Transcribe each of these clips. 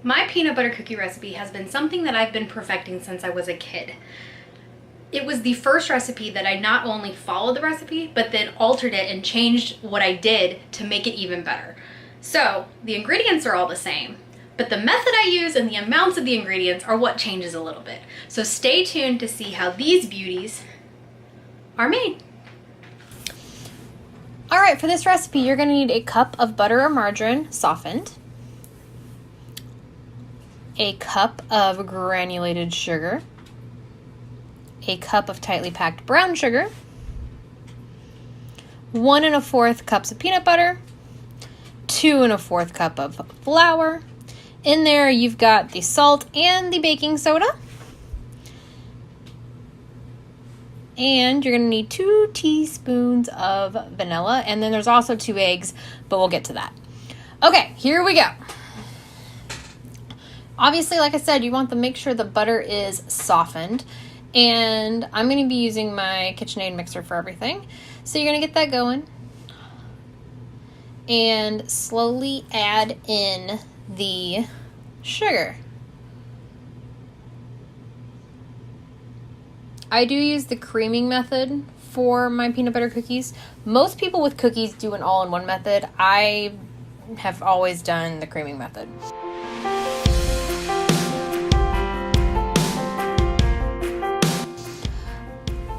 My peanut butter cookie recipe has been something that I've been perfecting since I was a kid. It was the first recipe that I not only followed the recipe, but then altered it and changed what I did to make it even better. So the ingredients are all the same, but the method I use and the amounts of the ingredients are what changes a little bit. So stay tuned to see how these beauties are made. All right, for this recipe, you're gonna need a cup of butter or margarine softened, a cup of granulated sugar, a cup of tightly packed brown sugar, 1 1/4 cups of peanut butter, 2 1/4 cup of flour. In there, you've got the salt and the baking soda. And you're gonna need 2 teaspoons of vanilla, and then there's also 2 eggs, but we'll get to that. Okay, here we go. Obviously, like I said, you want to make sure the butter is softened, and I'm gonna be using my KitchenAid mixer for everything. So you're gonna get that going, and slowly add in the sugar. I do use the creaming method for my peanut butter cookies. Most people with cookies do an all-in-one method. I have always done the creaming method.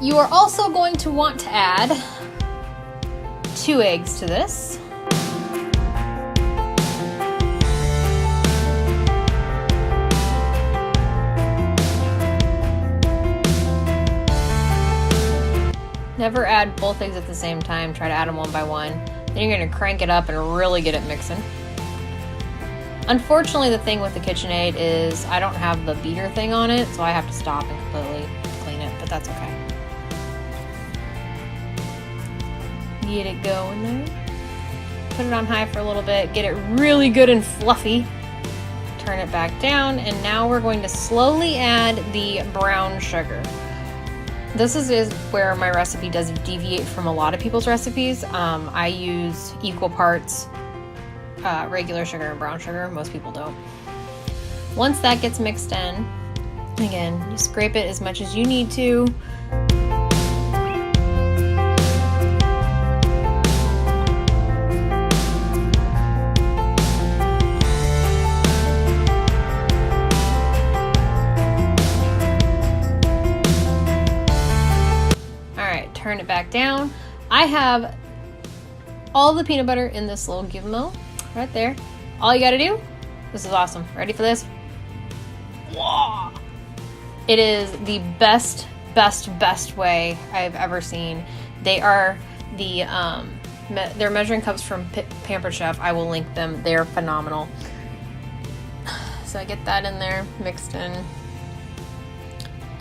You are also going to want to add 2 eggs to this. Never add both eggs at the same time. Try to add them one by one. Then you're going to crank it up and really get it mixing. Unfortunately, the thing with the KitchenAid is I don't have the beater thing on it, so I have to stop and completely clean it, but that's okay. Get it going there. Put it on high for a little bit. Get it really good and fluffy. Turn it back down, and now we're going to slowly add the brown sugar. This is where my recipe does deviate from a lot of people's recipes. I use equal parts regular sugar and brown sugar. Most people don't. Once that gets mixed in, again, you scrape it as much as you need to. Turn it back down. I have all the peanut butter in this little gizmo right there. All you gotta do, this is awesome. Ready for this? Whoa! It is the best way I've ever seen. They are the they're measuring cups from Pampered Chef. I will link them. They're phenomenal. So I get that in there, mixed in.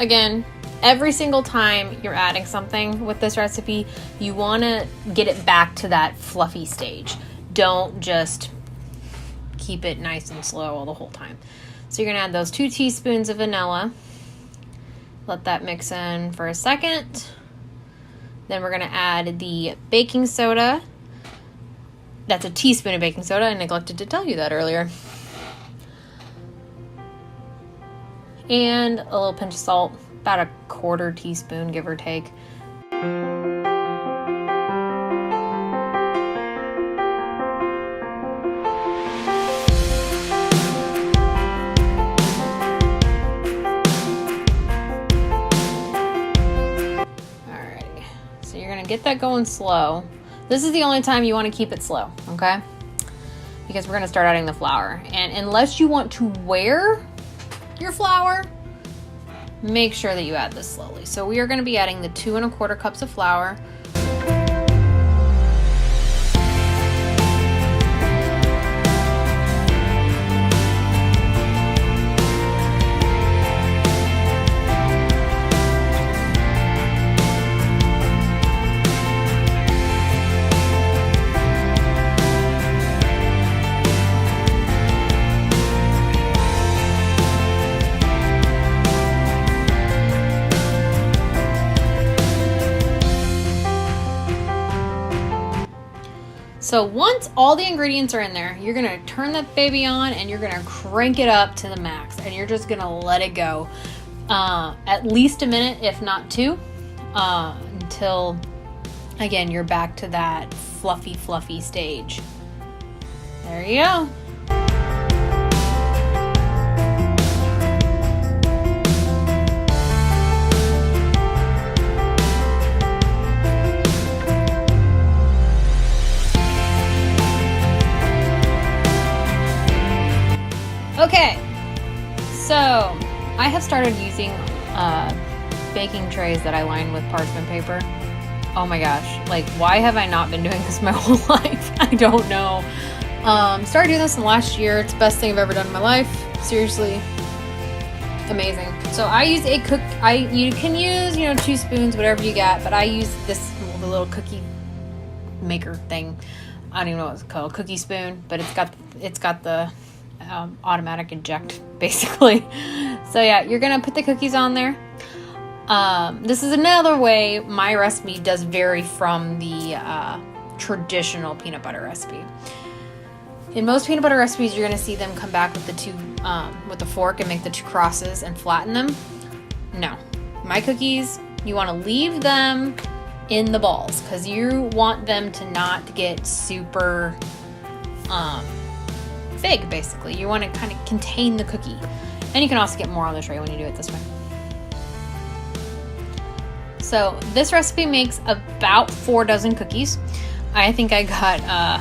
Again, every single time you're adding something with this recipe, you want to get it back to that fluffy stage. Don't just keep it nice and slow the whole time. So you're going to add those 2 teaspoons of vanilla. Let that mix in for a second. Then we're going to add the baking soda. That's a teaspoon of baking soda. I neglected to tell you that earlier. And a little pinch of salt. About a 1/4 teaspoon, give or take. Alrighty, so you're gonna get that going slow. This is the only time you want to keep it slow, okay? Because we're gonna start adding the flour. And unless you want to wear your flour, make sure that you add this slowly. So we are going to be adding the 2 1/4 cups of flour. So once all the ingredients are in there, you're gonna turn that baby on and you're gonna crank it up to the max, and you're just gonna let it go at least a minute, if not 2, until, again, you're back to that fluffy stage. There you go. Okay, so I have started using baking trays that I line with parchment paper. Oh my gosh, like, why have I not been doing this my whole life? I don't know. Started doing this in the last year. It's the best thing I've ever done in my life. Seriously, amazing. So I use you can use, 2 spoons, whatever you got, but I use the little cookie maker thing. I don't even know what it's called, cookie spoon, but it's got the automatic eject, basically. So yeah, you're gonna put the cookies on there. This is another way my recipe does vary from the traditional peanut butter recipe. In most peanut butter recipes, you're gonna see them come back with the fork and make the 2 crosses and flatten them. No, my cookies, you want to leave them in the balls because you want them to not get super big, basically. You want to kind of contain the cookie. And you can also get more on the tray when you do it this way. So this recipe makes about 4 dozen cookies. I think I got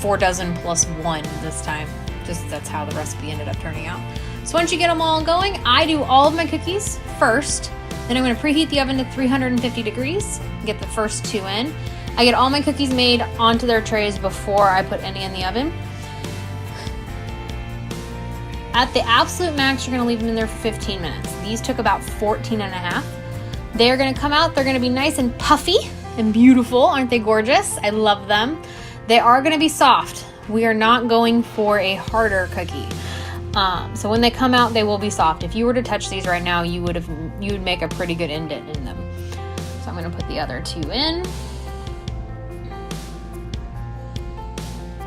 4 dozen plus 1 this time. Just that's how the recipe ended up turning out. So once you get them all going, I do all of my cookies first. Then I'm going to preheat the oven to 350 degrees. Get the first 2 in. I get all my cookies made onto their trays before I put any in the oven. At the absolute max, you're gonna leave them in there for 15 minutes. These took about 14 and a half. They're gonna come out, they're gonna be nice and puffy and beautiful. Aren't they gorgeous? I love them. They are gonna be soft. We are not going for a harder cookie. So when they come out, they will be soft. If you were to touch these right now, you would make a pretty good indent in them. So I'm gonna put the other 2 in.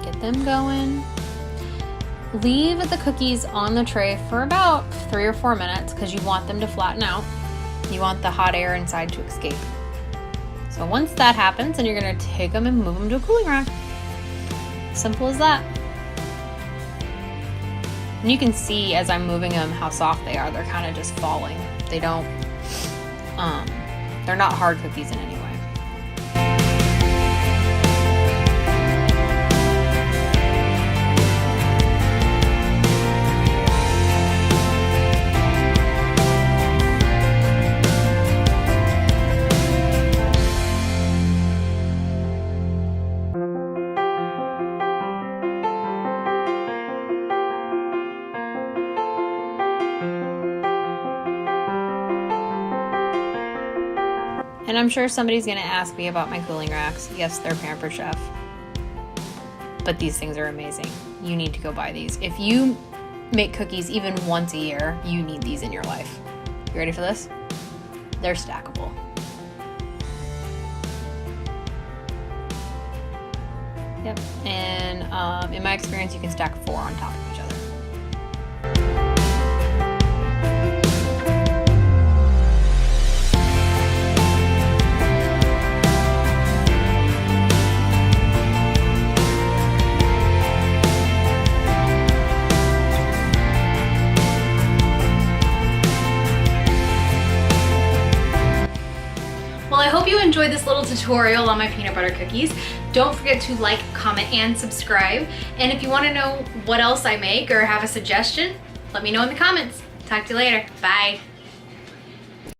Get them going. Leave the cookies on the tray for about 3 or 4 minutes because you want them to flatten out. You want the hot air inside to escape. So once that happens, then you're going to take them and move them to a cooling rack. Simple as that. And you can see as I'm moving them how soft they are. They're kind of just falling. They don't, they're not hard cookies in any way. And I'm sure somebody's going to ask me about my cooling racks. Yes, they're Pampered Chef. But these things are amazing. You need to go buy these. If you make cookies even once a year, you need these in your life. You ready for this? They're stackable. Yep. And in my experience, you can stack 4 on top of each other. Well, I hope you enjoyed this little tutorial on my peanut butter cookies. Don't forget to like, comment, and subscribe. And if you want to know what else I make or have a suggestion, let me know in the comments. Talk to you later. Bye.